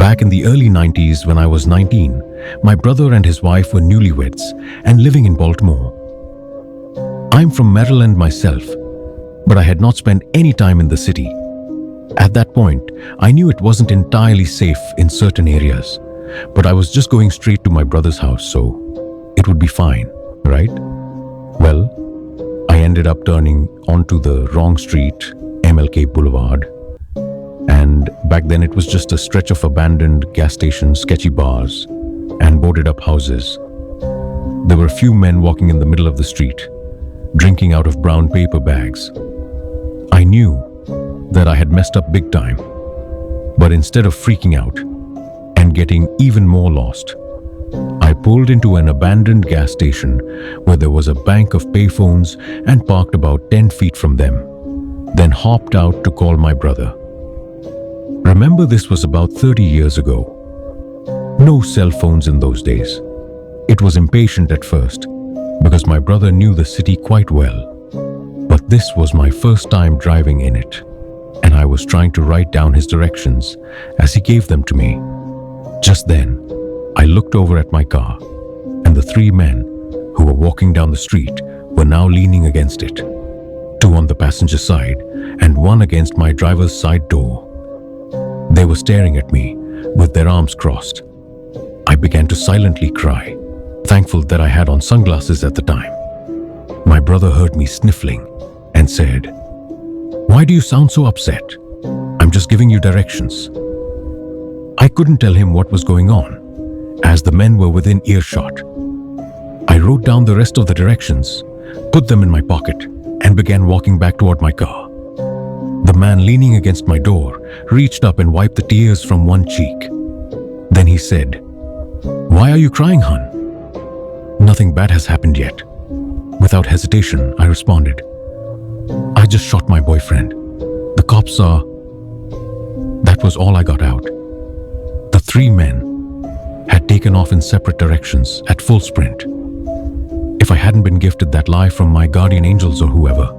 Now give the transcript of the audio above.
Back in the early 90s, when I was 19, my brother and his wife were newlyweds and living in Baltimore. I'm from Maryland myself, but I had not spent any time in the city. At that point, I knew it wasn't entirely safe in certain areas, but I was just going straight to my brother's house, so it would be fine, right? Well, I ended up turning onto the wrong street, MLK Boulevard, and back then it was just a stretch of abandoned gas stations, sketchy bars, and boarded up houses. There were a few men walking in the middle of the street, drinking out of brown paper bags. I knew that I had messed up big time, but instead of freaking out and getting even more lost, I pulled into an abandoned gas station where there was a bank of payphones and parked about 10 feet from them, then hopped out to call my brother. Remember, this was about 30 years ago. No cell phones in those days. It was impatient at first because my brother knew the city quite well, but this was my first time driving in it, and I was trying to write down his directions as he gave them to me. Just then, I looked over at my car, and the three men who were walking down the street were now leaning against it, two on the passenger side and one against my driver's side door. They were staring at me with their arms crossed. I began to silently cry, thankful that I had on sunglasses at the time. My brother heard me sniffling and said, "Why do you sound so upset? I'm just giving you directions." I couldn't tell him what was going on, as the men were within earshot. I wrote down the rest of the directions, put them in my pocket, and began walking back toward my car. The man leaning against my door reached up and wiped the tears from one cheek. Then he said, "Why are you crying, hon?" "Nothing bad has happened yet." Without hesitation, I responded, "I just shot my boyfriend. The cops are..." That was all I got out. The three men had taken off in separate directions at full sprint. If I hadn't been gifted that lie from my guardian angels or whoever,